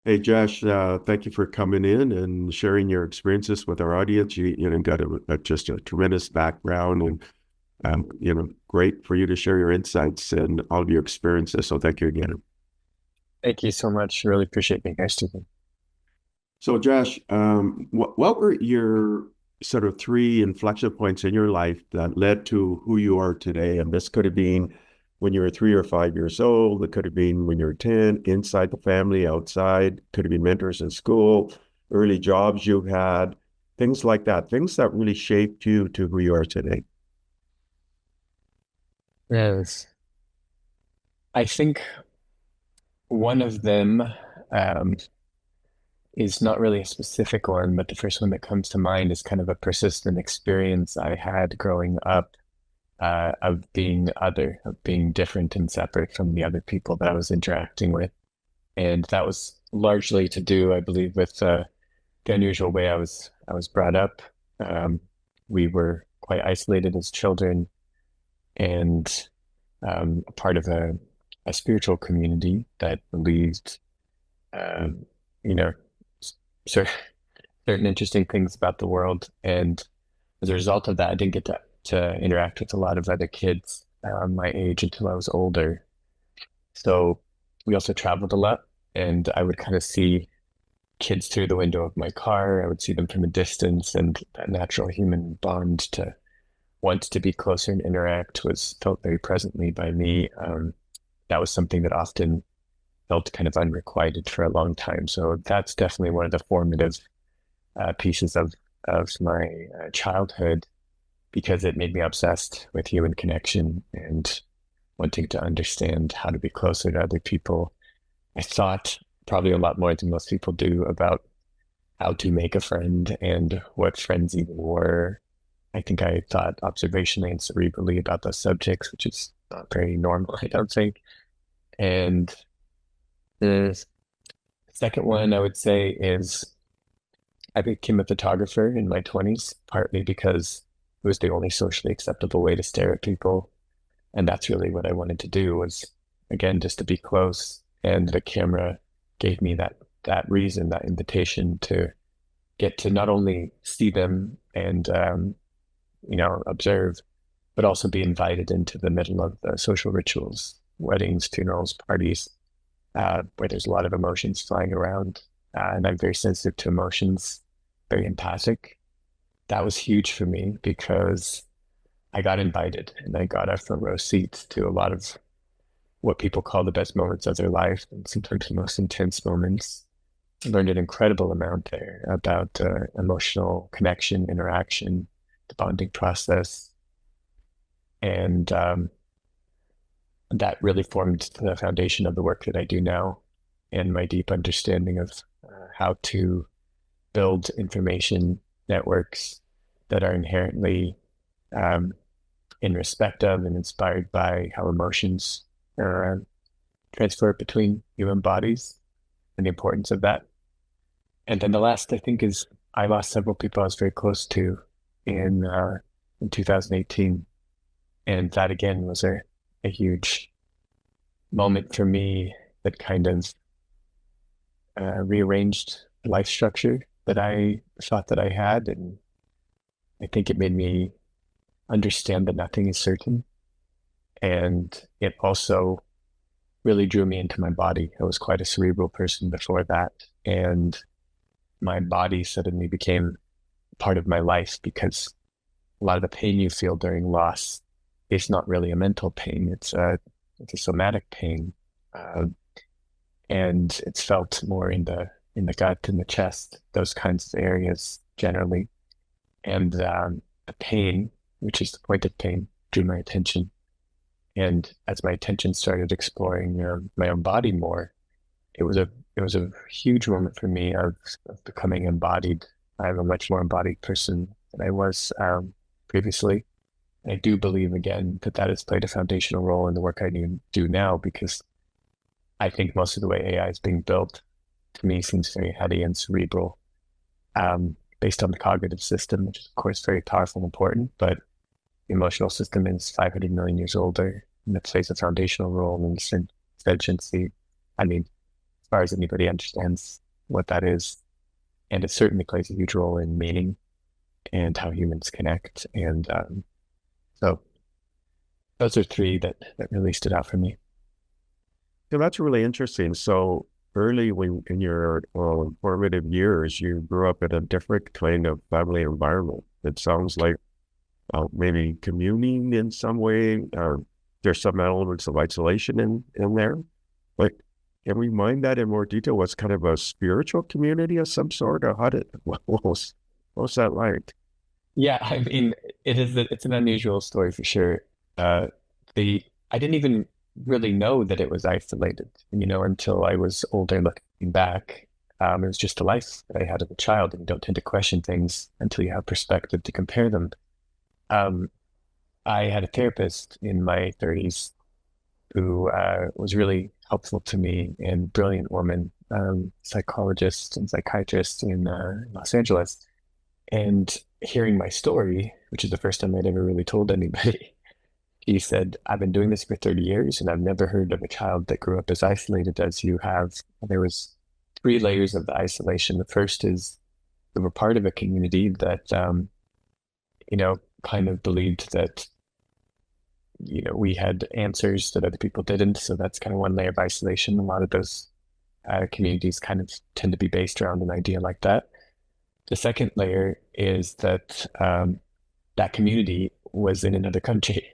Hey Josh, thank you for coming in and sharing your experiences with our audience. You got just a tremendous background and great for you to share your insights and all of your experiences. So thank you again. Thank you so much. Really appreciate being here, Stephen. So Josh, what were your sort of three inflection points in your life that led to who you are today? And this could have been when you were 3 or 5 years old. It could have been when you were 10, inside the family, outside. Could have been mentors in school, early jobs you've had, things like that. Things that really shaped you to who you are today. Yes. I think one of them um, is not really a specific one, but the first one that comes to mind is kind of a persistent experience I had growing up of being other, of being different and separate from the other people that I was interacting with. And that was largely to do, I believe, with the unusual way I was brought up. Um, we were quite isolated as children and a part of a spiritual community that believed, um, you know, cer certain interesting things about the world. And as a result of that, I didn't get to interact with a lot of other kids my age until I was older. So we also traveled a lot, and I would kind of see kids through the window of my car. I would see them from a distance, and that natural human bond to want to be closer and interact was felt very presently by me. That was something that often felt kind of unrequited for a long time. So that's definitely one of the formative pieces of my childhood because it made me obsessed with human connection and wanting to understand how to be closer to other people. I thought probably a lot more than most people do about how to make a friend and what friends even were. I think I thought observationally and cerebrally about those subjects, which is not very normal, I don't think. And the second one I would say is I became a photographer in my 20s, partly because it was the only socially acceptable way to stare at people. And that's really what I wanted to do was, again, just to be close. And the camera gave me that reason, that invitation to get to not only see them and observe, but also be invited into the middle of the social rituals, weddings, funerals, parties, where there's a lot of emotions flying around. And I'm very sensitive to emotions, very empathic. That was huge for me because I got invited and I got a front row seat to a lot of what people call the best moments of their life and sometimes the most intense moments. I learned an incredible amount there about emotional connection, interaction, the bonding process. And that really formed the foundation of the work that I do now and my deep understanding of how to build information networks that are inherently um, in respect of and inspired by how emotions are transferred between human bodies and the importance of that. And then the last, I think, is I lost several people I was very close to in uh, in 2018, and that again was a huge moment for me that kind of rearranged life structure that I thought that I had, and I think it made me understand that nothing is certain, and it also really drew me into my body. I was quite a cerebral person before that, and my body suddenly became part of my life because a lot of the pain you feel during loss is not really a mental pain; it's a somatic pain, uh, and it's felt more in the gut, in the chest, those kinds of areas generally. And the pain, which is the point of pain, drew my attention. And as my attention started exploring my own body more, it was a huge moment for me of becoming embodied. I'm a much more embodied person than I was previously. And I do believe again that that has played a foundational role in the work I do now because I think most of the way AI is being built to me seems very heady and cerebral, based on the cognitive system, which is of course very powerful and important, but the emotional system is 500 million years older and it plays a foundational role in sentiency. I mean, far as anybody understands what that is. And it certainly plays a huge role in meaning and how humans connect. And so those are three that really stood out for me. So that's really interesting. So early when in your formative years, you grew up in a different kind of family environment. It sounds like maybe communing in some way, or there's some elements of isolation in there. Like, can we mind that in more detail? Was kind of a spiritual community of some sort, or what was that like? Yeah, I mean, it's an unusual story for sure. Uh, the I didn't even really know that it was isolated, until I was older looking back. It was just a life that I had as a child, and you don't tend to question things until you have perspective to compare them. Um, I had a therapist in my 30s who was really helpful to me and brilliant woman, psychologist and psychiatrist in Los Angeles. And hearing my story, which is the first time I'd ever really told anybody, he said, I've been doing this for 30 years and I've never heard of a child that grew up as isolated as you have. There was three layers of the isolation. The first is we were part of a community that, kind of believed that, we had answers that other people didn't. So that's kind of one layer of isolation. A lot of those communities kind of tend to be based around an idea like that. The second layer is that that community was in another country.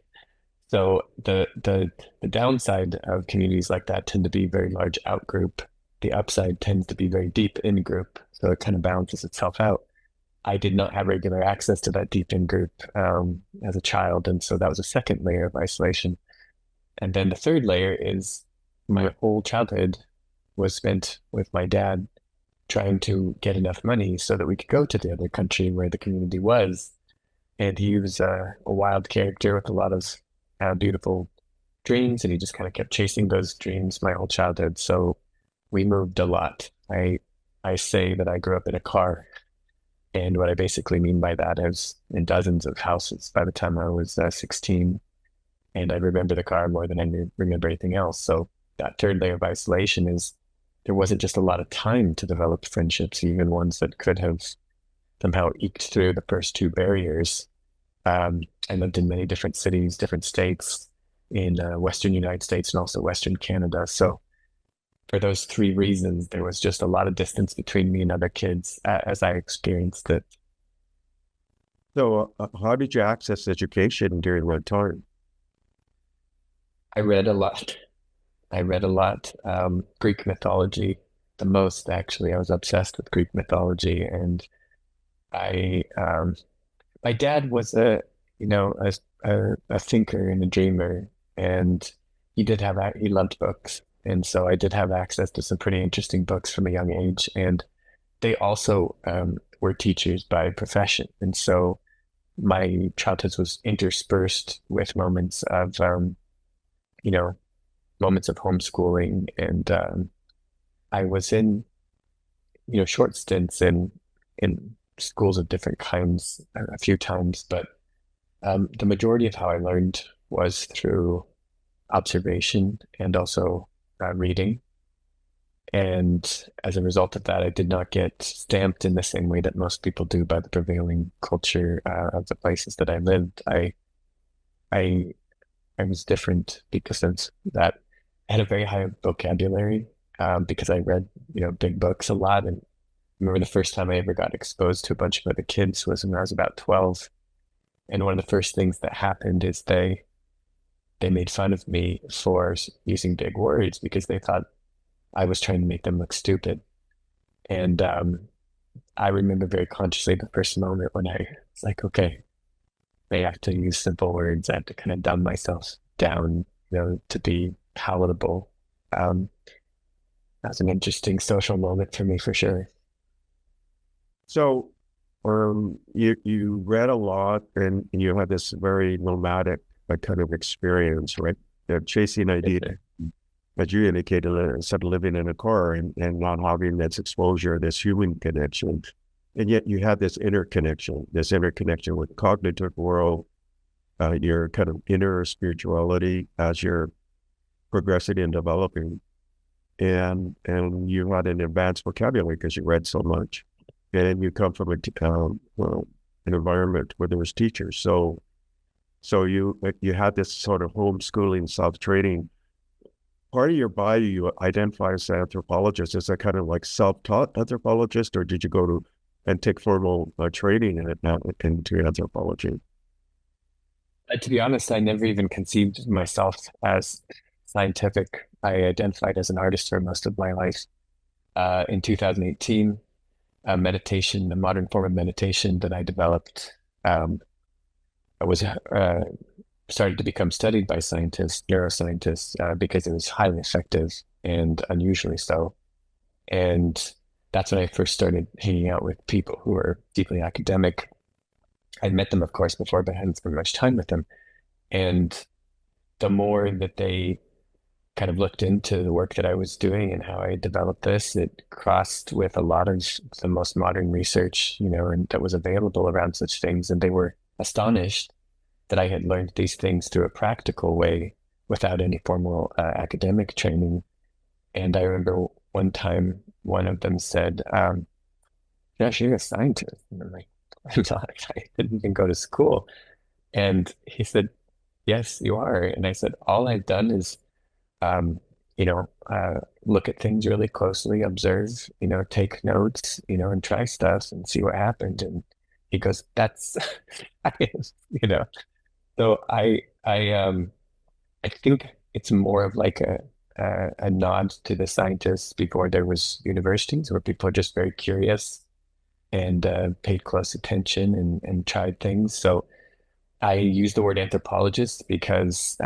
So the downside of communities like that tend to be very large out group. The upside tends to be very deep in group. So it kind of balances itself out. I did not have regular access to that deep in group as a child. And so that was a second layer of isolation. And then the third layer is my whole childhood was spent with my dad trying to get enough money so that we could go to the other country where the community was. And he was a wild character with a lot of beautiful dreams, and he just kind of kept chasing those dreams my whole childhood. So we moved a lot. I say that I grew up in a car, and what I basically mean by that is in dozens of houses by the time I was 16, and I remember the car more than I remember anything else. So that third layer of isolation is there wasn't just a lot of time to develop friendships, even ones that could have somehow eked through the first two barriers. I lived in many different cities, different states in Western United States and also Western Canada. So for those three reasons, there was just a lot of distance between me and other kids as I experienced it. So how did you access education during that time? I read a lot. I read a lot. Greek mythology, the most actually. I was obsessed with Greek mythology, and I my dad was a thinker and a dreamer, and he loved books, and so I did have access to some pretty interesting books from a young age, and they also were teachers by profession, and so my childhood was interspersed with moments of you know moments of homeschooling, and I was in short stints in schools of different kinds a few times, but the majority of how I learned was through observation and also reading. And as a result of that, I did not get stamped in the same way that most people do by the prevailing culture of the places that I lived. I was different because of that. I had a very high vocabulary because I read, big books a lot. And I remember the first time I ever got exposed to a bunch of other kids was when I was about 12. And one of the first things that happened is they made fun of me for using big words because they thought I was trying to make them look stupid. And I remember very consciously the first moment when I was like, okay, I have to use simple words. I have to kind of dumb myself down, to be palatable. That was an interesting social moment for me for sure. So you read a lot and you had this very nomadic kind of experience, right? Chasing idea, as you indicated, instead of living in a car and not having this exposure, this human connection. And yet you have this interconnection with the cognitive world, your kind of inner spirituality as you're progressing and developing. and you had an advanced vocabulary because you read so much, and you come from well, an environment where there was teachers. So you had this sort of homeschooling, self-training. Part of your bio, you identify as an anthropologist. Is that kind of like self-taught anthropologist, or did you go to and take formal training in it now into anthropology? To be honest, I never even conceived myself as scientific. I identified as an artist for most of my life. In 2018, a modern form of meditation that I developed, was started to become studied by scientists, neuroscientists, because it was highly effective and unusually so. And that's when I first started hanging out with people who were deeply academic. I'd met them, of course, before, but I hadn't spent much time with them. And the more that they kind of looked into the work that I was doing and how I developed this, it crossed with a lot of the most modern research, and that was available around such things. And they were astonished that I had learned these things through a practical way without any formal academic training. And I remember one time one of them said, Josh, you're a scientist. And I'm like, I'm not. I didn't even go to school. And he said, yes, you are. And I said, all I've done is, look at things really closely, observe, take notes, and try stuff and see what happened. And he goes, that's science, So I think it's more of like a nod to the scientists before there was universities where people are just very curious and paid close attention and tried things. So I use the word anthropologist because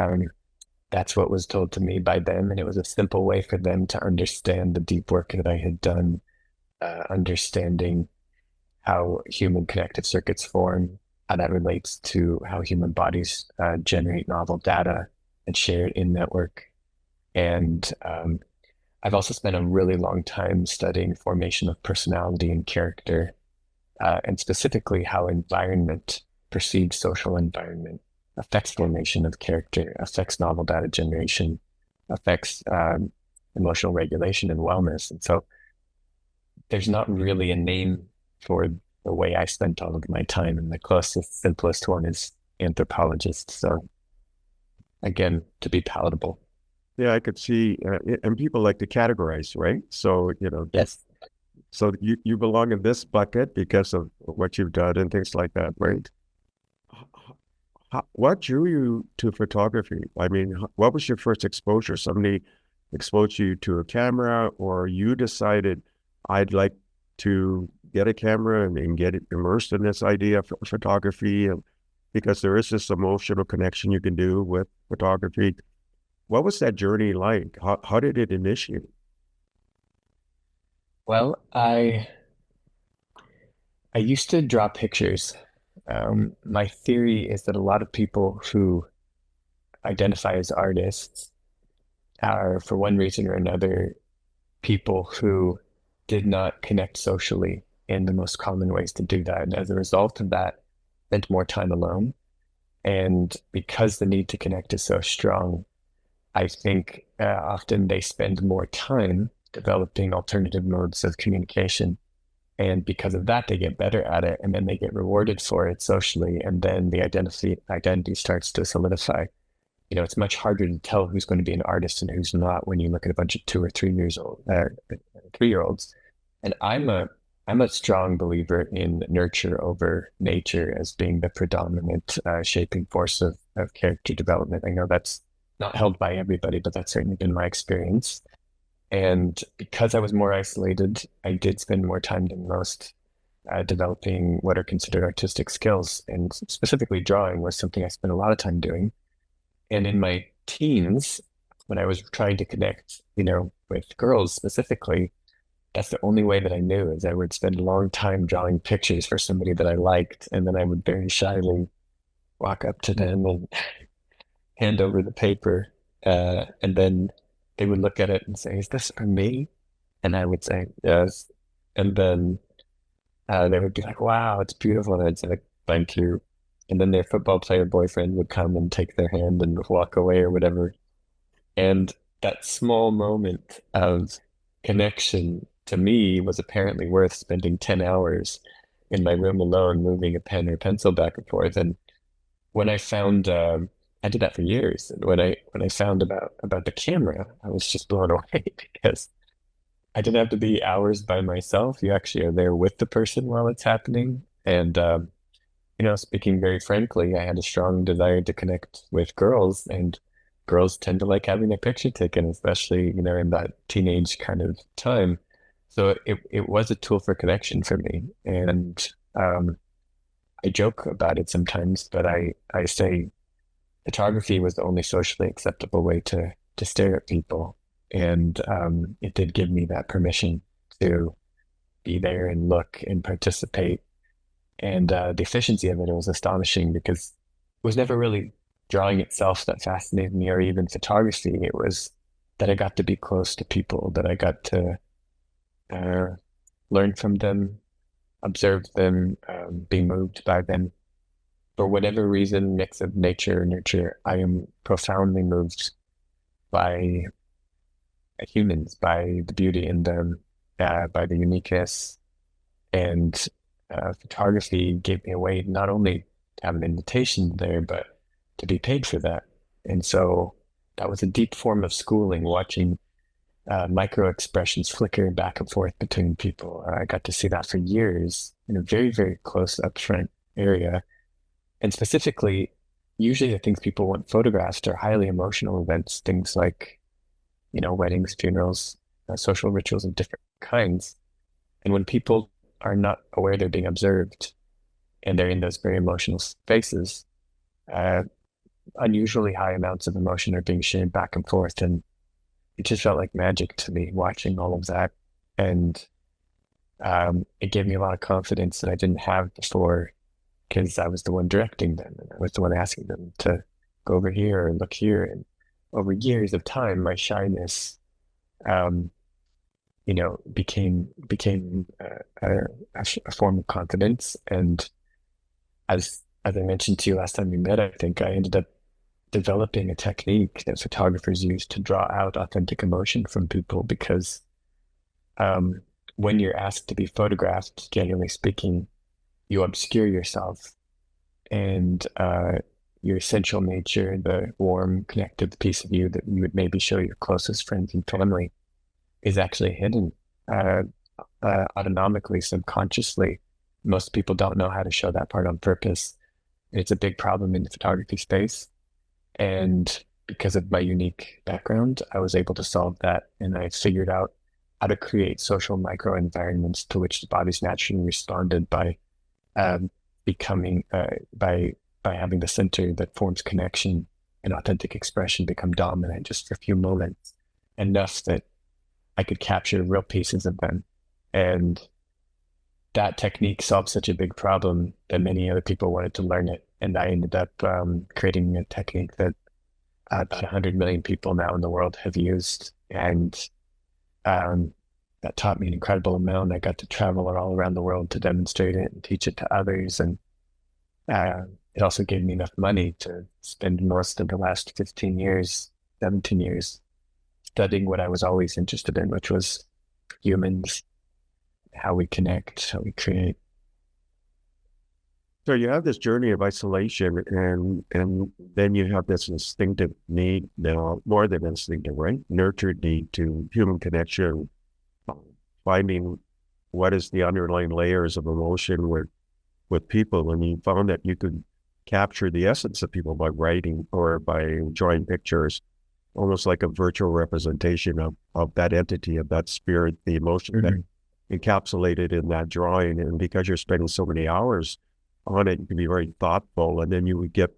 that's what was told to me by them, and it was a simple way for them to understand the deep work that I had done, understanding how human connective circuits form, how that relates to how human bodies generate novel data and share it in network. And I've also spent a really long time studying formation of personality and character, and specifically how environment, perceived social environment, affects formation of character, affects novel data generation, affects emotional regulation and wellness. And so there's not really a name for the way I spent all of my time, and the closest, simplest one is anthropologist. So again, to be palatable. Yeah, I could see, and people like to categorize, right? So, Yes. so you belong in this bucket because of what you've done and things like that, right? What drew you to photography? I mean, what was your first exposure? Somebody exposed you to a camera, or you decided I'd like to get a camera and get immersed in this idea of photography, and because there is this emotional connection you can do with photography. What was that journey like? How did it initiate? Well, I used to draw pictures. My theory is that a lot of people who identify as artists are, for one reason or another, people who did not connect socially in the most common ways to do that. And as a result of that, spent more time alone. And because the need to connect is so strong, I think often they spend more time developing alternative modes of communication. And because of that, they get better at it, and then they get rewarded for it socially. And then the identity starts to solidify. It's much harder to tell who's going to be an artist and who's not when you look at a bunch of 3-year-olds. And I'm a strong believer in nurture over nature as being the predominant shaping force of character development. I know that's not held by everybody, but that's certainly been my experience. And because I was more isolated, I did spend more time than most developing what are considered artistic skills. And specifically drawing was something I spent a lot of time doing. And in my teens, when I was trying to connect, with girls specifically, that's the only way that I knew is I would spend a long time drawing pictures for somebody that I liked. And then I would very shyly walk up to them and hand over the paper. And then they would look at it and say, is this for me? And I would say, yes. And then they would be like, wow, it's beautiful. And I'd say, like, thank you. And then their football player boyfriend would come and take their hand and walk away or whatever. And that small moment of connection to me was apparently worth spending 10 hours in my room alone, moving a pen or pencil back and forth. And when I found, I did that for years. And when I found about the camera, I was just blown away because I didn't have to be hours by myself. You actually are there with the person while it's happening. And speaking very frankly, I had a strong desire to connect with girls, and girls tend to like having their picture taken, especially, in that teenage kind of time. So it was a tool for connection for me. And I joke about it sometimes, but I say photography was the only socially acceptable way to stare at people. And it did give me that permission to be there and look and participate. And the efficiency of it was astonishing because it was never really drawing itself that fascinated me, or even photography. It was that I got to be close to people, that I got to uh, learn from them, observe them, be moved by them. For whatever reason, mix of nature and nurture, I am profoundly moved by humans, by the beauty in them, by the uniqueness. And photography gave me a way not only to have an invitation there, but to be paid for that. And so that was a deep form of schooling, watching micro expressions flicker back and forth between people. I got to see that for years in a very, very close upfront area. And specifically, usually the things people want photographed are highly emotional events, things like, weddings, funerals, social rituals of different kinds. And when people are not aware they're being observed and they're in those very emotional spaces, uh, unusually high amounts of emotion are being shared back and forth. And it just felt like magic to me watching all of that. And it gave me a lot of confidence that I didn't have before because I was the one directing them and I was the one asking them to go over here and look here. And over years of time, my shyness, um, became a form of confidence. And as I mentioned to you last time we met, I think I ended up developing a technique that photographers use to draw out authentic emotion from people because um, when you're asked to be photographed, generally speaking, you obscure yourself and your essential nature, the warm, connective piece of you that you would maybe show your closest friends and family, is actually hidden uh, autonomically, subconsciously. Most people don't know how to show that part on purpose. It's a big problem in the photography space. And because of my unique background, I was able to solve that. And I figured out how to create social micro environments to which the bodies naturally responded by um, becoming, by having the center that forms connection and authentic expression become dominant just for a few moments, enough that I could capture real pieces of them. And that technique solved such a big problem that many other people wanted to learn it. And I ended up creating a technique that about 100 million people now in the world have used. And um, that taught me an incredible amount. I got to travel all around the world to demonstrate it and teach it to others. And it also gave me enough money to spend most of the last 15 years, 17 years studying what I was always interested in, which was humans, how we connect, how we create. So you have this journey of isolation, and then you have this instinctive need, now more than instinctive, right? Nurtured need to human connection, finding what is the underlying layers of emotion with people, and you found that you could capture the essence of people by writing or by drawing pictures, almost like a virtual representation of that entity, of that spirit, the emotion that encapsulated in that drawing. And because you're spending so many hours on it, you can be very thoughtful, and then you would get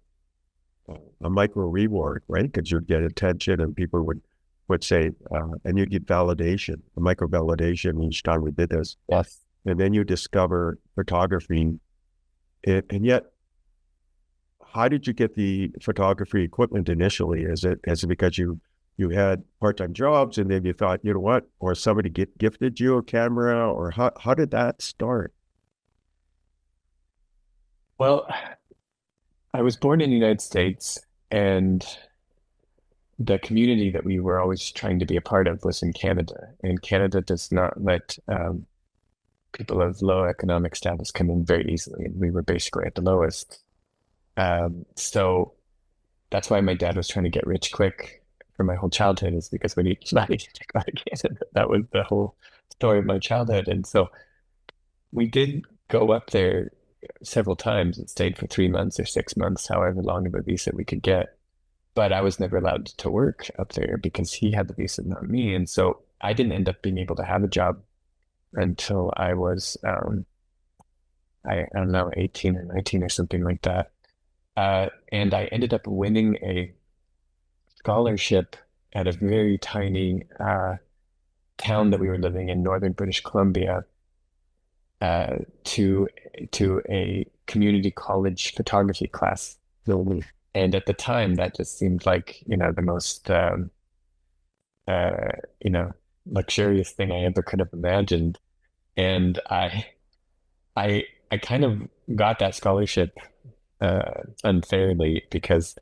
a micro reward, right? Because you'd get attention, and people would say, and you get validation, a micro validation each time we did this. Yes. And then you discover photography. And yet, how did you get the photography equipment initially? Is it because you had part-time jobs and then you thought, you know what, or somebody gifted you a camera, or how did that start? Well, I was born in the United States, and the community that we were always trying to be a part of was in Canada, and Canada does not let people of low economic status come in very easily, and we were basically at the lowest. So that's why my dad was trying to get rich quick for my whole childhood, is because we needed money to go to Canada. That was the whole story of my childhood. And so we did go up there several times and stayed for 3 months or 6 months, however long of a visa we could get. But I was never allowed to work up there because he had the visa, not me. And so I didn't end up being able to have a job until I was, I don't know, 18 or 19 or something like that. And I ended up winning a scholarship at a very tiny town that we were living in, northern British Columbia, to a community college photography class. And at the time, that just seemed like, the most, you know, luxurious thing I ever could have imagined. And I kind of got that scholarship unfairly because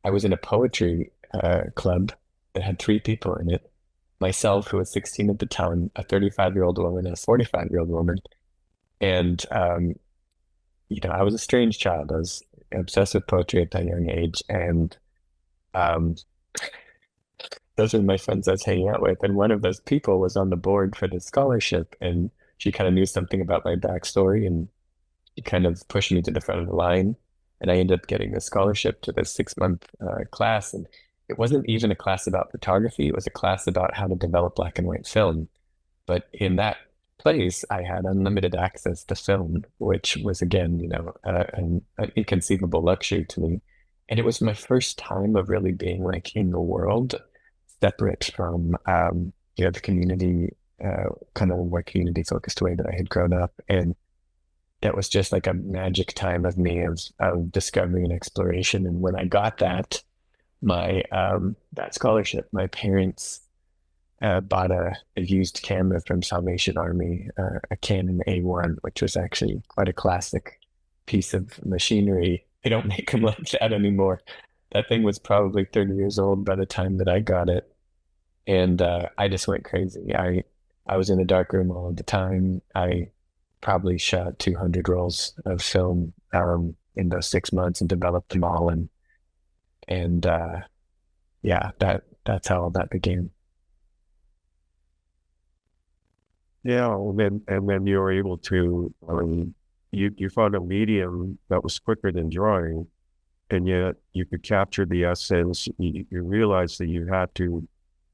I was in a poetry club that had 3 people in it. Myself, who was 16 at the time, a 35-year-old woman, and a 45-year-old woman. And I was a strange child. I was obsessed with poetry at that young age, and um, those are my friends I was hanging out with. And one of those people was on the board for the scholarship, and she kind of knew something about my backstory, and she kind of pushed me to the front of the line. And I ended up getting a scholarship to this 6-month class. And it wasn't even a class about photography. It was a class about how to develop black and white film. But in that place, I had unlimited access to film, which was, again, an inconceivable luxury to me. And it was my first time of really being like in the world, separate from, the community, kind of more community focused way that I had grown up. And that was just like a magic time of me of discovery and exploration. And when I got that, that scholarship, my parents bought a used camera from Salvation Army, a Canon A1, which was actually quite a classic piece of machinery. They don't make them like that anymore. That thing was probably 30 years old by the time that I got it. And I just went crazy. I was in the darkroom all the time. I probably shot 200 rolls of film in those 6 months and developed them all. And yeah, that's how all that began. Yeah, and then you were able to, you found a medium that was quicker than drawing, and yet you could capture the essence. You realized that you had to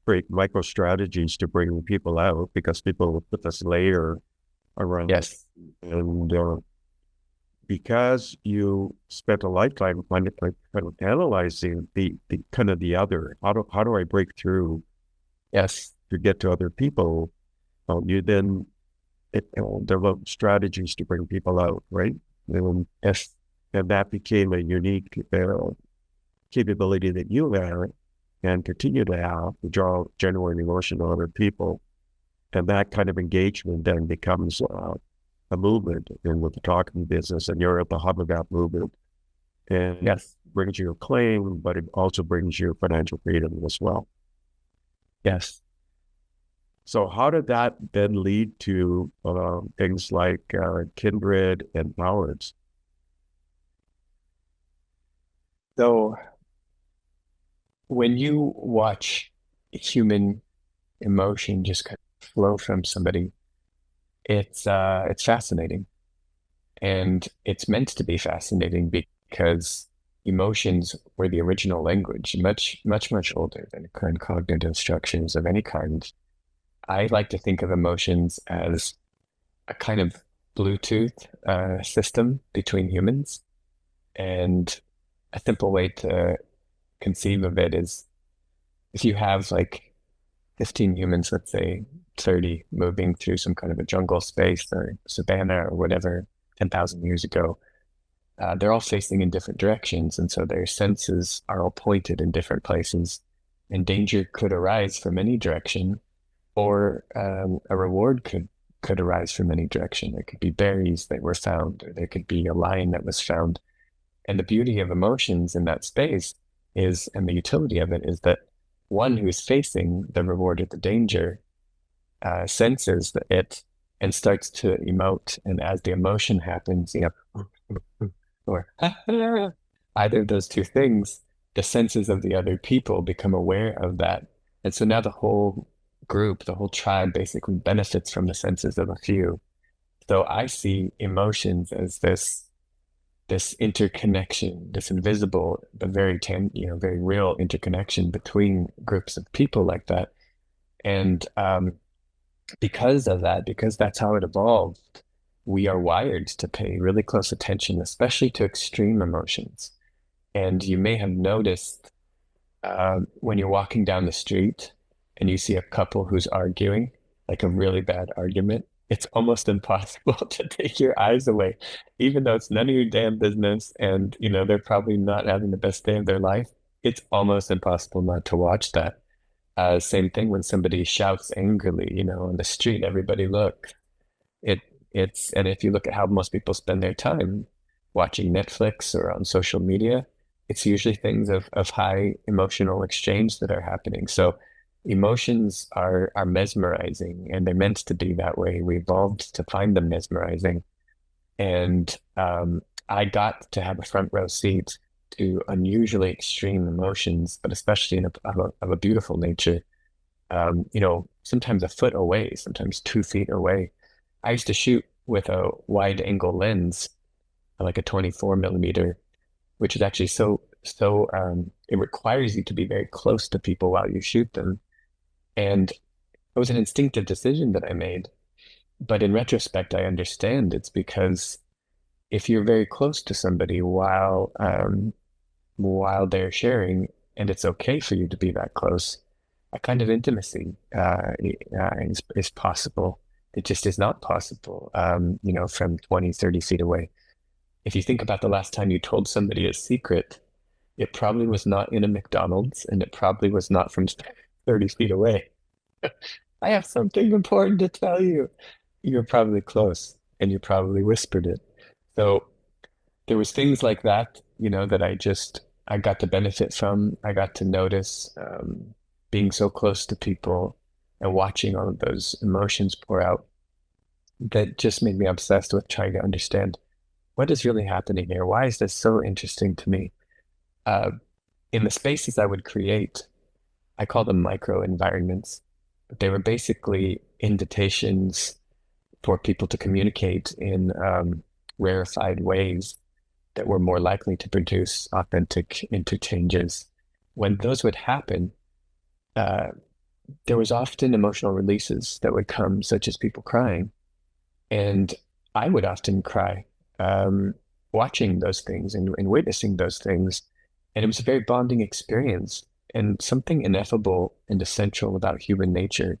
create micro strategies to bring people out because people would put this layer around. Yes. And because you spent a lifetime kind of analyzing the kind of the other, how do I break through? Yes. To get to other people, you then develop strategies to bring people out, right? Yes. And that became a unique capability that you have and continue to have to draw genuine emotion on other people. And that kind of engagement then becomes a movement in the photography business, and you're at the hub of that movement. And yes, brings you acclaim, but it also brings you financial freedom as well. Yes. So how did that then lead to things like Kindred and Powers? So when you watch human emotion just kind of flow from somebody, it's fascinating. And it's meant to be fascinating because emotions were the original language, much, much, much older than current cognitive structures of any kind. I like to think of emotions as a kind of Bluetooth system between humans. And a simple way to conceive of it is if you have like 15 humans, let's say 30, moving through some kind of a jungle space or savanna or whatever 10,000 years ago, they're all facing in different directions. And so their senses are all pointed in different places, and danger could arise from any direction, or a reward could arise from any direction. There could be berries that were found, or there could be a lion that was found. And the beauty of emotions in that space is, and the utility of it is that one who's facing the reward or the danger senses it and starts to emote. And as the emotion happens, or either of those two things, the senses of the other people become aware of that. And so now the whole group, the whole tribe basically benefits from the senses of a few. So I see emotions as this interconnection, this invisible but very real interconnection between groups of people like that. And because of that, because that's how it evolved, we are wired to pay really close attention, especially to extreme emotions. And you may have noticed when you're walking down the street and you see a couple who's arguing, like a really bad argument, it's almost impossible to take your eyes away, even though it's none of your damn business and they're probably not having the best day of their life. It's almost impossible not to watch that. Same thing when somebody shouts angrily, on the street, everybody looks. It and if you look at how most people spend their time watching Netflix or on social media, it's usually things of high emotional exchange that are happening. So emotions are mesmerizing and they're meant to be that way. We evolved to find them mesmerizing. And I got to have a front row seat to unusually extreme emotions, but especially of a beautiful nature. Sometimes a foot away, sometimes 2 feet away. I used to shoot with a wide angle lens, like a 24 millimeter, which is actually it requires you to be very close to people while you shoot them. And it was an instinctive decision that I made. But in retrospect, I understand it's because if you're very close to somebody while they're sharing, and it's okay for you to be that close, a kind of intimacy is possible. It just is not possible, from 20, 30 feet away. If you think about the last time you told somebody a secret, it probably was not in a McDonald's and it probably was not from 30 feet away. I have something important to tell you. You're probably close and you probably whispered it. So there was things like that, that I got to benefit from. I got to notice being so close to people and watching all of those emotions pour out that just made me obsessed with trying to understand what is really happening here. Why is this so interesting to me? Uh, in the spaces I would create, I call them micro environments, but they were basically invitations for people to communicate in rarefied ways that were more likely to produce authentic interchanges. When those would happen, there was often emotional releases that would come, such as people crying. And I would often cry watching those things and witnessing those things. And it was a very bonding experience. And something ineffable and essential about human nature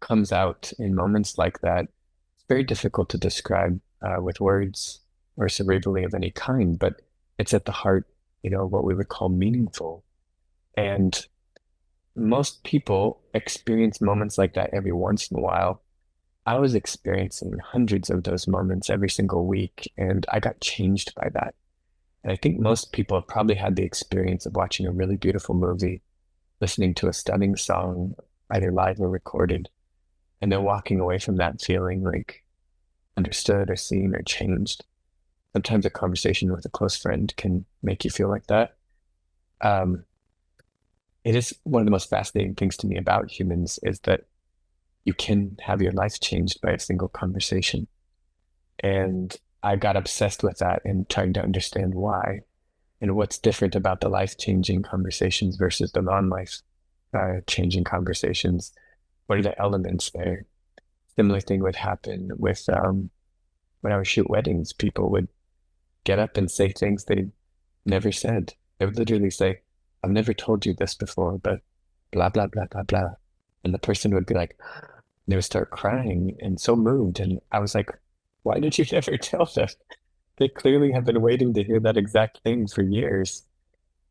comes out in moments like that. It's very difficult to describe with words or cerebrally of any kind, but it's at the heart, what we would call meaningful. And most people experience moments like that every once in a while. I was experiencing hundreds of those moments every single week, and I got changed by that. And I think most people have probably had the experience of watching a really beautiful movie, listening to a stunning song, either live or recorded, and then walking away from that feeling like understood or seen or changed. Sometimes a conversation with a close friend can make you feel like that. It is one of the most fascinating things to me about humans is that you can have your life changed by a single conversation. And I got obsessed with that and trying to understand why and what's different about the life-changing conversations versus the non-life changing conversations. What are the elements there? Similar thing would happen with when I would shoot weddings. People would get up and say things they never said. They would literally say, I've never told you this before, but blah, blah, blah, blah, blah. And the person would be like, they would start crying and so moved. And I was like, why did you never tell them? They clearly have been waiting to hear that exact thing for years.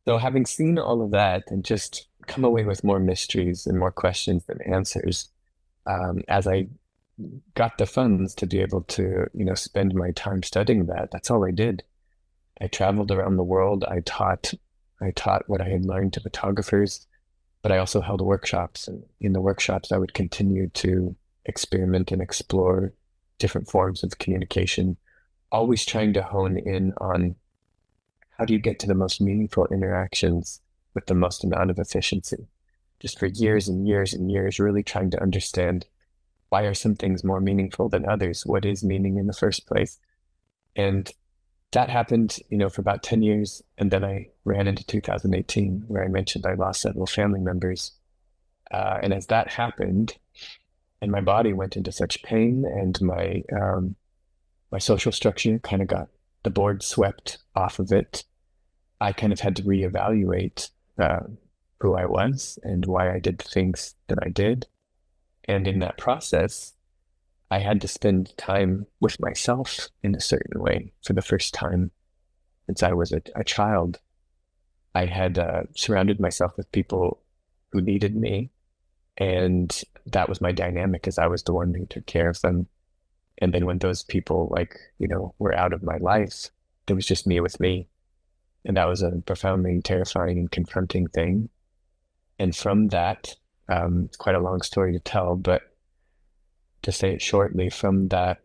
So having seen all of that and just come away with more mysteries and more questions than answers, as I got the funds to be able to, spend my time studying that, that's all I did. I traveled around the world. I taught what I had learned to photographers, but I also held workshops. And in the workshops, I would continue to experiment and explore different forms of communication, always trying to hone in on how do you get to the most meaningful interactions with the most amount of efficiency. Just for years and years and years, really trying to understand why are some things more meaningful than others? What is meaning in the first place? And that happened, for about 10 years. And then I ran into 2018, where I mentioned I lost several family members. And as that happened, and my body went into such pain, and my social structure kind of got the board swept off of it, I kind of had to reevaluate who I was and why I did the things that I did. And in that process, I had to spend time with myself in a certain way for the first time since I was a child. I had surrounded myself with people who needed me, and that was my dynamic, as I was the one who took care of them. And then when those people, were out of my life, there was just me with me. And that was a profoundly terrifying and confronting thing. And from that, it's quite a long story to tell, but to say it shortly, from that,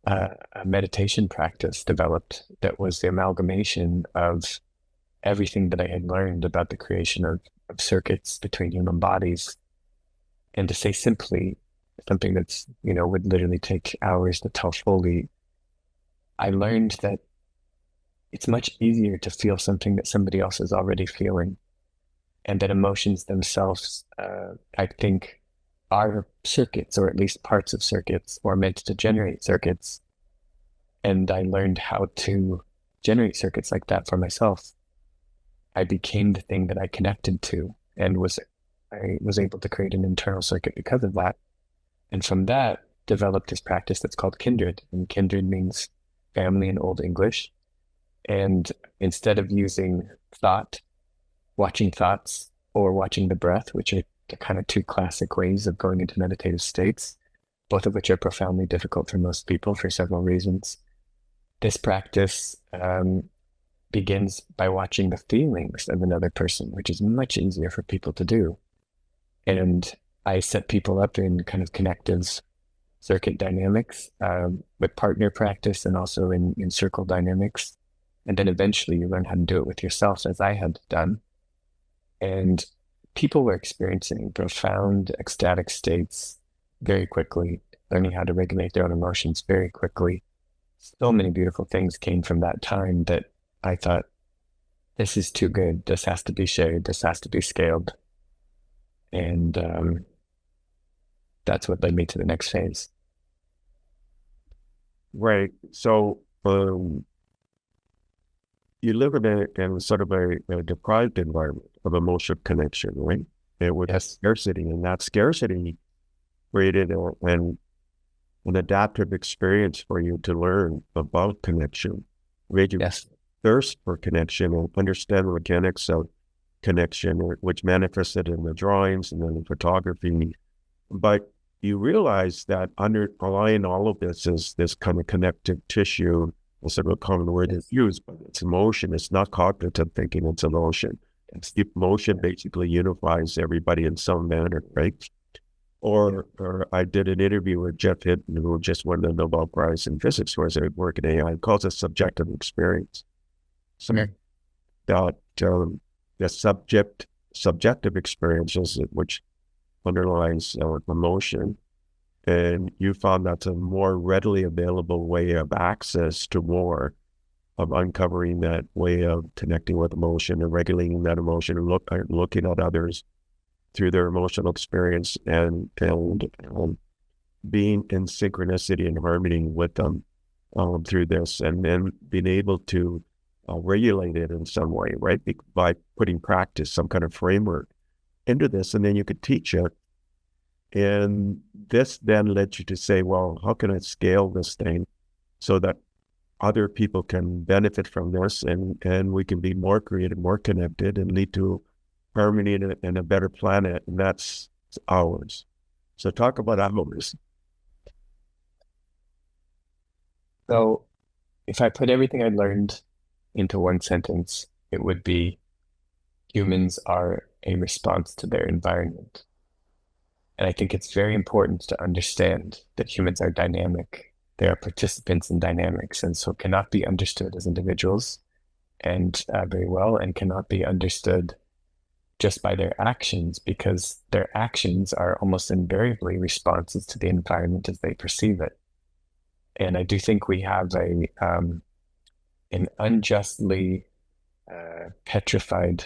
a meditation practice developed that was the amalgamation of everything that I had learned about the creation of circuits between human bodies. And to say simply, something that's, would literally take hours to tell fully, I learned that it's much easier to feel something that somebody else is already feeling, and that emotions themselves, I think, are circuits, or at least parts of circuits, or meant to generate circuits. And I learned how to generate circuits like that for myself. I became the thing that I connected to, and I was able to create an internal circuit because of that. And from that, developed this practice that's called kindred. And kindred means family in Old English. And instead of using thought, watching thoughts, or watching the breath, which are the kind of two classic ways of going into meditative states, both of which are profoundly difficult for most people for several reasons, this practice begins by watching the feelings of another person, which is much easier for people to do. And I set people up in kind of connective circuit dynamics with partner practice, and also in circle dynamics. And then eventually you learn how to do it with yourself, as I had done. And people were experiencing profound ecstatic states very quickly, learning how to regulate their own emotions very quickly. So many beautiful things came from that time that I thought, this is too good. This has to be shared. This has to be scaled. And that's what led me to the next phase. Right. So you live in sort of a deprived environment of emotional connection, right? And with Yes. scarcity, and that scarcity created an adaptive experience for you to learn about connection, made you Yes. thirst for connection and understand the mechanics of connection, which manifested in the drawings and then the photography. But you realize that underlying all of this is this kind of connective tissue. It's sort of a common word that's used, but it's emotion. It's not cognitive thinking, it's emotion. It's emotion basically unifies everybody in some manner, right? Or I did an interview with Jeff Hinton, who just won the Nobel Prize in Physics for his work in AI, calls it subjective experience. So that the subjective experiences which underlies emotion, and you found that's a more readily available way of access to more of uncovering that way of connecting with emotion and regulating that emotion, and looking at others through their emotional experience, and being in synchronicity and harmony with them through this, and then being able to regulate it in some way, right? By putting practice, some kind of framework into this, and then you could teach it. And this then led you to say, well, how can I scale this thing so that other people can benefit from this, and we can be more creative, more connected, and lead to harmony and a better planet, and that's ours. So talk about ours. So if I put everything I learned into one sentence, it would be humans are a response to their environment. And I think it's very important to understand that humans are dynamic. They are participants in dynamics, and so cannot be understood as individuals and very well, and cannot be understood just by their actions, because their actions are almost invariably responses to the environment as they perceive it. And I do think we have an unjustly petrified,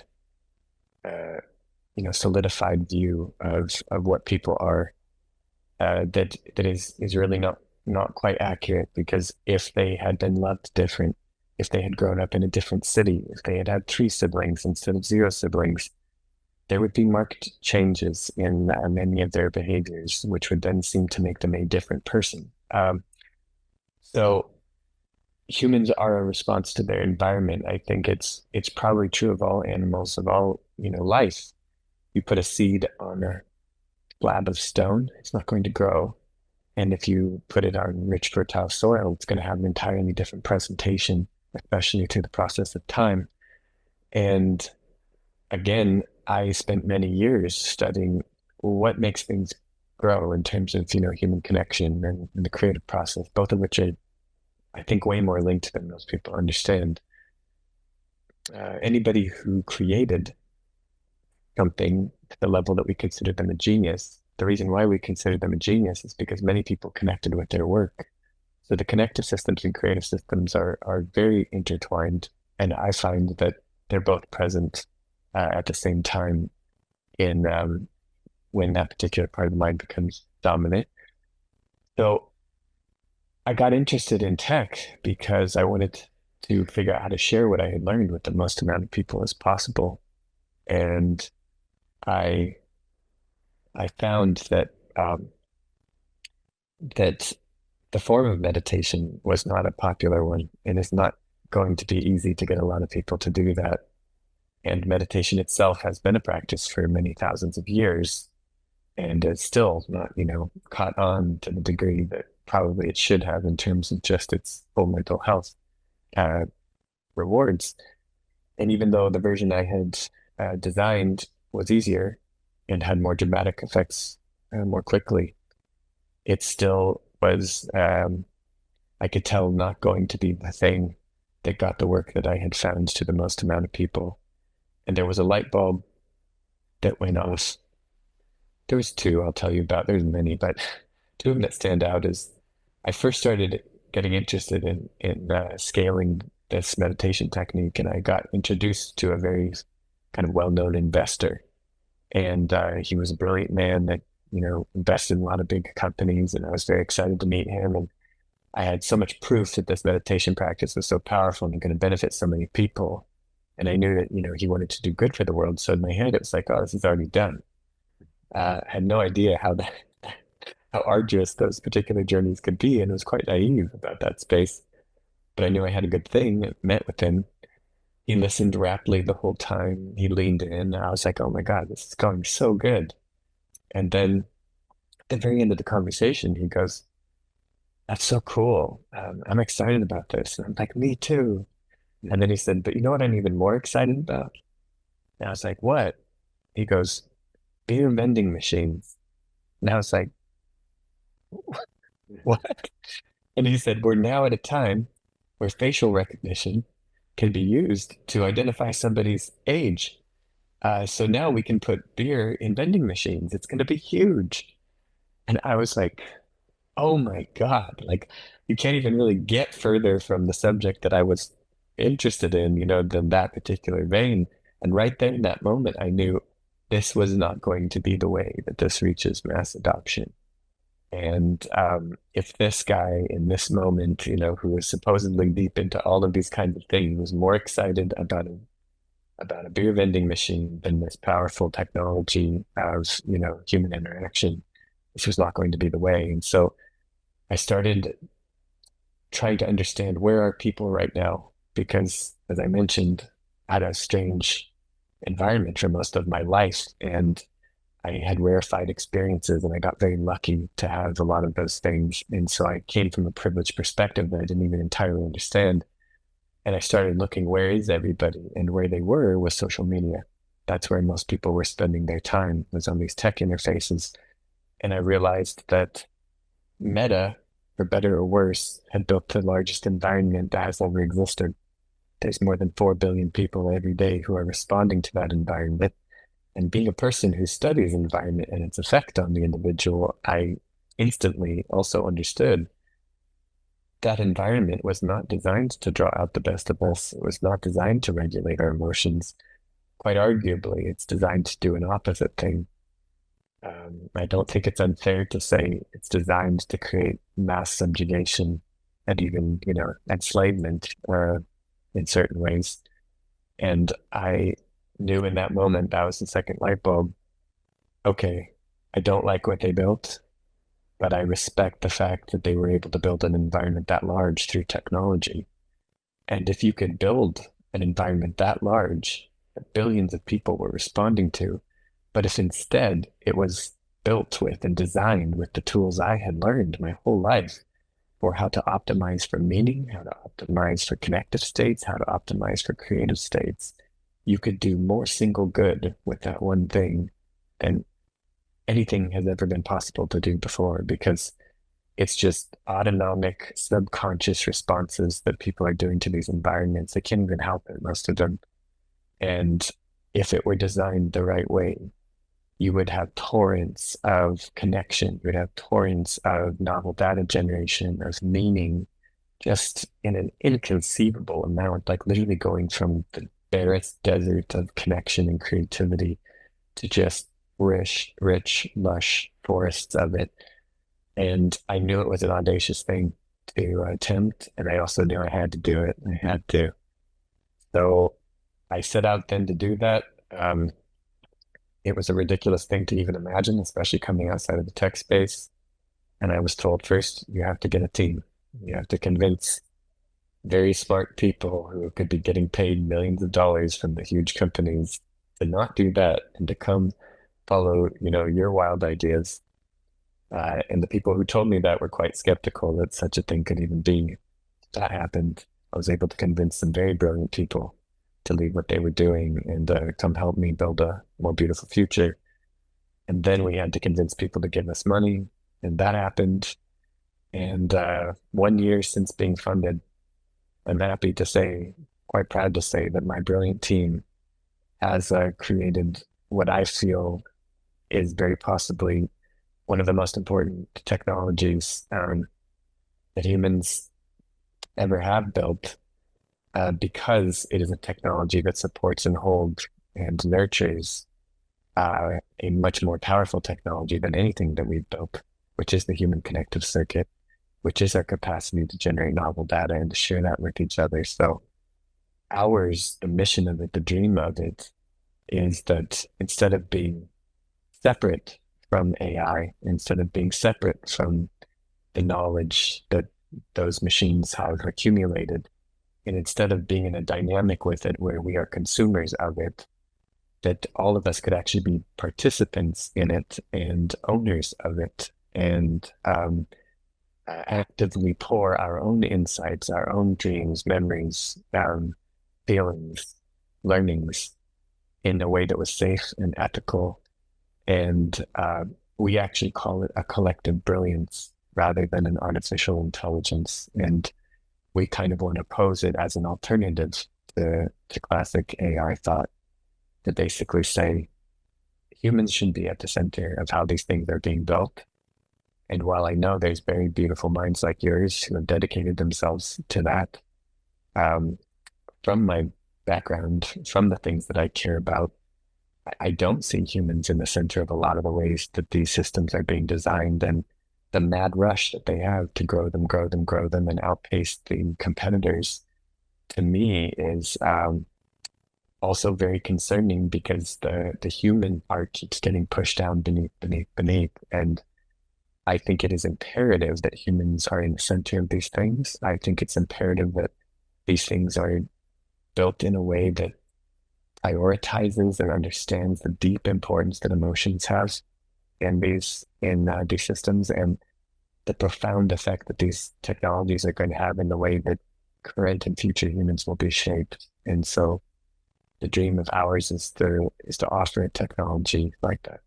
solidified view of what people are, that is really not quite accurate. Because if they had been loved different, if they had grown up in a different city, if they had had 3 siblings instead of 0 siblings, there would be marked changes in many of their behaviors, which would then seem to make them a different person. So humans are a response to their environment. I think it's probably true of all animals, of all, life. You put a seed on a slab of stone, it's not going to grow. And if you put it on rich, fertile soil, it's going to have an entirely different presentation, especially through the process of time. And again, I spent many years studying what makes things grow in terms of, human connection and the creative process, both of which are, I think, way more linked than most people understand. Anybody who created something to the level that we consider them a genius, the reason why we consider them a genius is because many people connected with their work. So the connective systems and creative systems are very intertwined, and I find that they're both present at the same time in when that particular part of the mind becomes dominant. So I got interested in tech because I wanted to figure out how to share what I had learned with the most amount of people as possible. And I found that that the form of meditation was not a popular one, and it's not going to be easy to get a lot of people to do that. And meditation itself has been a practice for many thousands of years, and it's still not, caught on to the degree that probably it should have in terms of just its full mental health rewards. And even though the version I had designed was easier and had more dramatic effects more quickly, it still was, I could tell, not going to be the thing that got the work that I had found to the most amount of people. And there was a light bulb that went off. There was 2 I'll tell you about. There's many, but 2 of them that stand out is I first started getting interested in scaling this meditation technique, and I got introduced to a very kind of well-known investor. And he was a brilliant man that, invested in a lot of big companies, and I was very excited to meet him. And I had so much proof that this meditation practice was so powerful and going to benefit so many people. And I knew that, he wanted to do good for the world. So in my head, it was like, oh, this is already done. I had no idea how arduous those particular journeys could be, and was quite naive about that space. But I knew I had a good thing. Met with him. He listened raptly the whole time. He leaned in. I was like, oh my God, this is going so good. And then at the very end of the conversation, he goes, that's so cool. I'm excited about this. And I'm like, me too. And then he said, but you know what I'm even more excited about? And I was like, what? He goes, beer vending machines. And I was like, what? And he said, we're now at a time where facial recognition can be used to identify somebody's age. So now we can put beer in vending machines. It's going to be huge. And I was like, oh my God, like you can't even really get further from the subject that I was interested in, than that particular vein. And right there in that moment, I knew this was not going to be the way that this reaches mass adoption. And if this guy in this moment, who is supposedly deep into all of these kinds of things, was more excited about a beer vending machine than this powerful technology of, human interaction, this was not going to be the way. And so I started trying to understand, where are people right now? Because, as I mentioned, I had a strange environment for most of my life, and I had rarefied experiences, and I got very lucky to have a lot of those things. And so I came from a privileged perspective that I didn't even entirely understand. And I started looking, where is everybody? And where they were was social media. that's where most people were spending their time, was on these tech interfaces. And I realized that Meta, for better or worse, had built the largest environment that has ever existed. There's more than 4 billion people every day who are responding to that environment. And being a person who studies environment and its effect on the individual, I instantly also understood that environment was not designed to draw out the best of us. It was not designed to regulate our emotions. Quite arguably, it's designed to do an opposite thing. I don't think it's unfair to say it's designed to create mass subjugation and even, enslavement in certain ways. And I knew in that moment, that was the second light bulb. Okay, I don't like what they built, but I respect the fact that they were able to build an environment that large through technology. And if you could build an environment that large that billions of people were responding to, but if instead it was built with and designed with the tools I had learned my whole life for how to optimize for meaning, how to optimize for connective states, how to optimize for creative states, you could do more single good with that one thing than anything has ever been possible to do before, because it's just autonomic, subconscious responses that people are doing to these environments. They can't even help it, most of them. And if it were designed the right way, you would have torrents of connection. You would have torrents of novel data generation, of meaning, just in an inconceivable amount, like literally going from the barest desert of connection and creativity to just rich, lush forests of it. And I knew it was an audacious thing to attempt, and I also knew I had to do it. I had to. So I set out then to do that. It was a ridiculous thing to even imagine, especially coming outside of the tech space. And I was told, first, you have to get a team. You have to convince very smart people who could be getting paid millions of dollars from the huge companies to not do that and to come follow, your wild ideas. And the people who told me that were quite skeptical that such a thing could even be. That happened. I was able to convince some very brilliant people to leave what they were doing and come help me build a more beautiful future. And then we had to convince people to give us money, and that happened. And 1 year since being funded, I'm happy to say, quite proud to say, that my brilliant team has created what I feel is very possibly one of the most important technologies that humans ever have built, because it is a technology that supports and holds and nurtures a much more powerful technology than anything that we've built, which is the human connective circuit, which is our capacity to generate novel data and to share that with each other. So ours, the mission of it, the dream of it, is that instead of being separate from AI, instead of being separate from the knowledge that those machines have accumulated, and instead of being in a dynamic with it where we are consumers of it, that all of us could actually be participants in it and owners of it, and actively pour our own insights, our own dreams, memories, feelings, learnings in a way that was safe and ethical. And we actually call it a collective brilliance rather than an artificial intelligence. And we kind of want to pose it as an alternative to classic AI thought, to basically say humans should be at the center of how these things are being built. And while I know there's very beautiful minds like yours who have dedicated themselves to that, from my background, from the things that I care about, I don't see humans in the center of a lot of the ways that these systems are being designed, and the mad rush that they have to grow them, and outpace the competitors, to me is also very concerning, because the human part keeps getting pushed down beneath. And I think it is imperative that humans are in the center of these things. I think it's imperative that these things are built in a way that prioritizes and understands the deep importance that emotions have in these systems, and the profound effect that these technologies are going to have in the way that current and future humans will be shaped. And so the dream of ours is to offer a technology like that.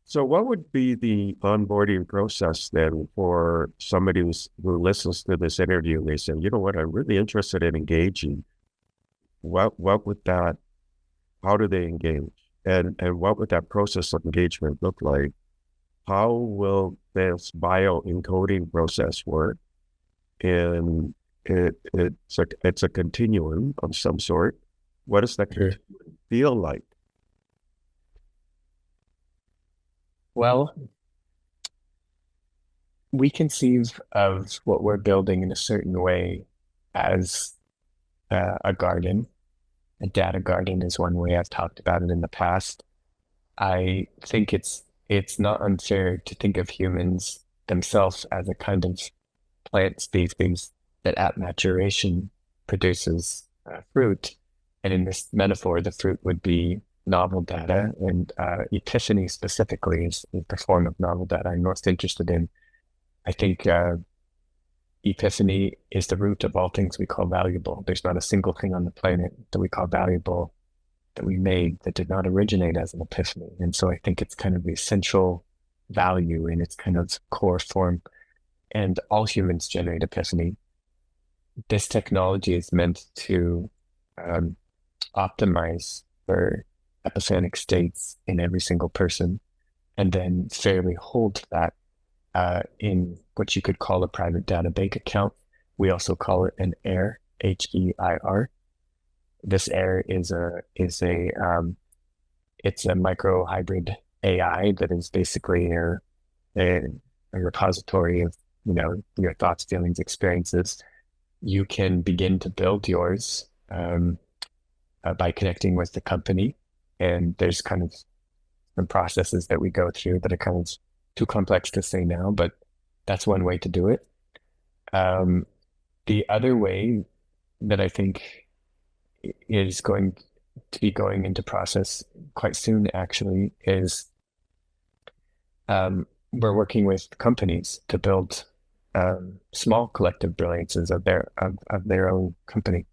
So what would be the onboarding process then for somebody who listens to this interview and they say, you know what, I'm really interested in engaging. What would that, how do they engage? And what would that process of engagement look like? How will this bioencoding process work? And it's a continuum of some sort. What does that Sure. feel like? Well, we conceive of what we're building in a certain way as a garden. A data garden is one way. I've talked about it in the past. I think it's not unfair to think of humans themselves as a kind of plant species that at maturation produces fruit. And in this metaphor, the fruit would be novel data, and epiphany specifically is the form of novel data I'm most interested in. I think epiphany is the root of all things we call valuable. There's not a single thing on the planet that we call valuable that we made that did not originate as an epiphany. And so I think it's kind of the essential value in its kind of core form. And all humans generate epiphany. This technology is meant to optimize for epiphanic states in every single person and then fairly hold that in what you could call a private data bank account. We also call it an heir, H-E-I-R. This heir is it's a micro hybrid AI that is basically a repository of, your thoughts, feelings, experiences. You can begin to build yours by connecting with the company. And there's kind of some processes that we go through that are kind of too complex to say now, but that's one way to do it. The other way that I think is going to be going into process quite soon, actually, is we're working with companies to build small collective brilliances of their own company.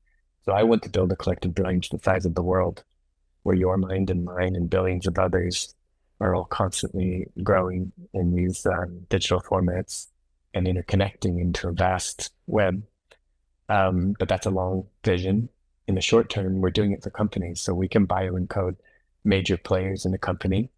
So I want to build a collective brilliance the size of the world, where your mind and mine and billions of others are all constantly growing in these digital formats and interconnecting into a vast web. But that's a long vision. In the short term, we're doing it for companies. So we can bioencode major players in a company,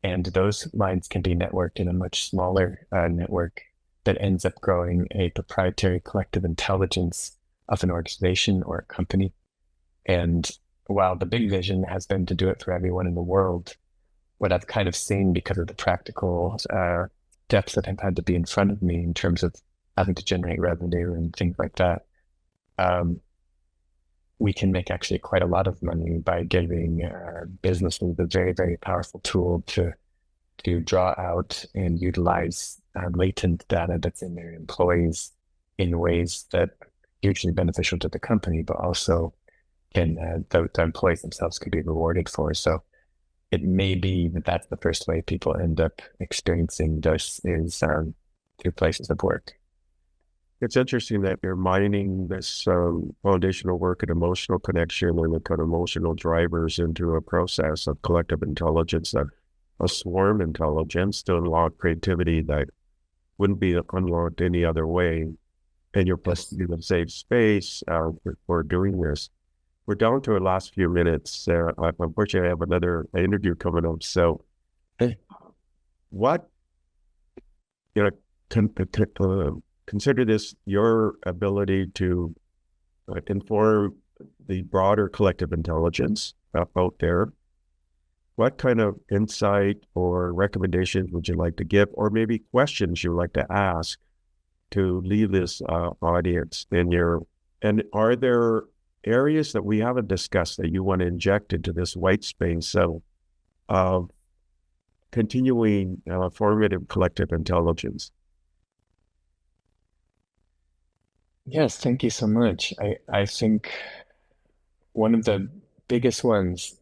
and those minds can be networked in a much smaller network that ends up growing a proprietary collective intelligence of an organization or a company. And while the big vision has been to do it for everyone in the world, what I've kind of seen because of the practical depths that have had to be in front of me in terms of having to generate revenue and things like that, we can make actually quite a lot of money by giving businesses a very, very powerful tool to draw out and utilize latent data that's in their employees in ways that are hugely beneficial to the company, but also can the employees themselves could be rewarded for. So it may be that that's the first way people end up experiencing this is through places of work. It's interesting that you're mining this foundational work and emotional connection and the kind of emotional drivers into a process of collective intelligence, a swarm intelligence to unlock creativity that wouldn't be unlocked any other way. And you're placing in a safe space for doing this. We're down to our last few minutes. Unfortunately, I have another interview coming up. So, what, consider this your ability to inform the broader collective intelligence out there. What kind of insight or recommendations would you like to give, or maybe questions you would like to ask to leave this audience and are there areas that we haven't discussed that you want to inject into this white space of continuing formative collective intelligence? Yes, thank you so much. I think one of the biggest ones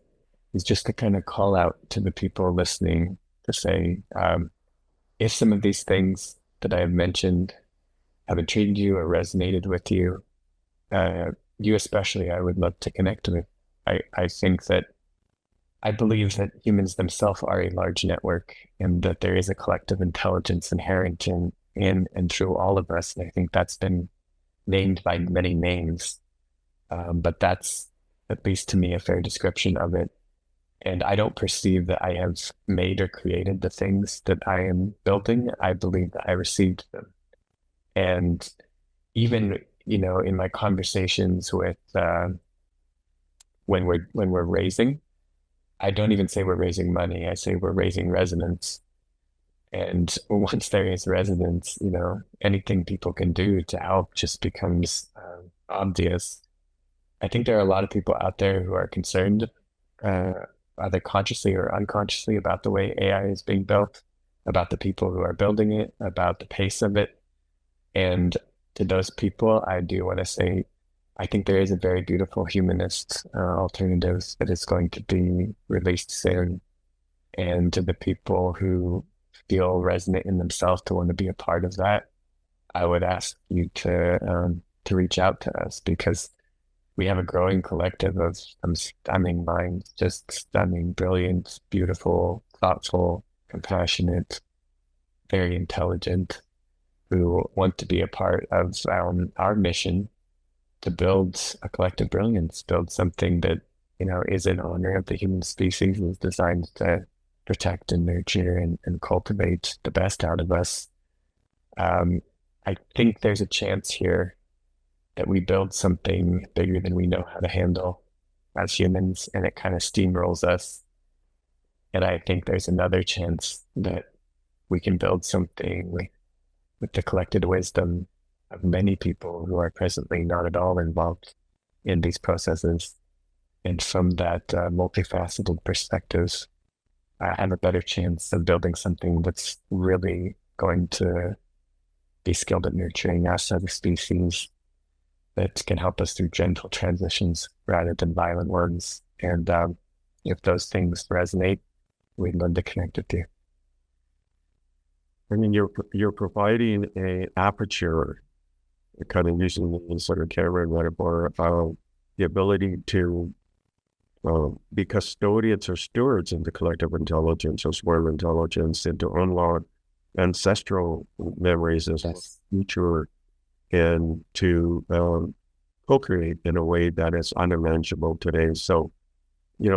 is just to kind of call out to the people listening to say, if some of these things that I have mentioned have intrigued you or resonated with you, you especially, I would love to connect with. I think that I believe that humans themselves are a large network and that there is a collective intelligence inherent in and through all of us. And I think that's been named by many names. But that's, at least to me, a fair description of it. And I don't perceive that I have made or created the things that I am building. I believe that I received them. And even, in my conversations with when we're raising, I don't even say we're raising money. I say we're raising resonance. And once there is resonance, anything people can do to help just becomes obvious. I think there are a lot of people out there who are concerned, either consciously or unconsciously, about the way AI is being built, about the people who are building it, about the pace of it. And to those people, I do want to say, I think there is a very beautiful humanist alternative that is going to be released soon. And to the people who feel resonant in themselves to want to be a part of that, I would ask you to reach out to us, because we have a growing collective of some stunning minds, just stunning, brilliant, beautiful, thoughtful, compassionate, very intelligent, who want to be a part of our mission to build a collective brilliance, build something that, is in honor of the human species, is designed to protect and nurture and cultivate the best out of us. I think there's a chance here that we build something bigger than we know how to handle as humans, and it kind of steamrolls us. And I think there's another chance that we can build something with the collected wisdom of many people who are presently not at all involved in these processes. And from that multifaceted perspective, I have a better chance of building something that's really going to be skilled at nurturing us as a species, that can help us through gentle transitions rather than violent ones. And if those things resonate, we'd love to connect with you. I mean, you're providing a aperture, kind of using the sort of camera metaphor, the ability to be custodians or stewards of the collective intelligence or swarm intelligence, and to unlock ancestral memories as Yes. future, and to co-create in a way that is unimaginable today. So,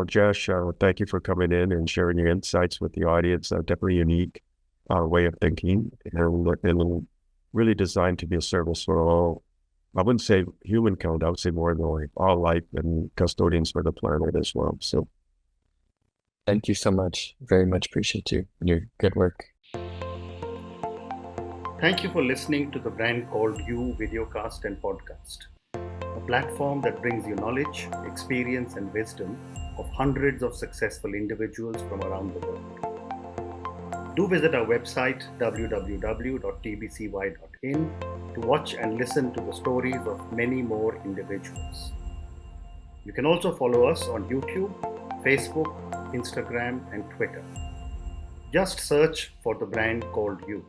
Josh, thank you for coming in and sharing your insights with the audience. Definitely unique way of thinking, and really designed to be a service for all. I wouldn't say humankind, I would say more than like all life, and custodians for the planet as well. So Thank you so much. Very much appreciate you and your good work. Thank you for listening to the Brand Called You videocast and podcast, a platform that brings you knowledge, experience, and wisdom of hundreds of successful individuals from around the world. Do visit our website www.tbcy.in to watch and listen to the stories of many more individuals. You can also follow us on YouTube, Facebook, Instagram, and Twitter. Just search for the Brand Called You.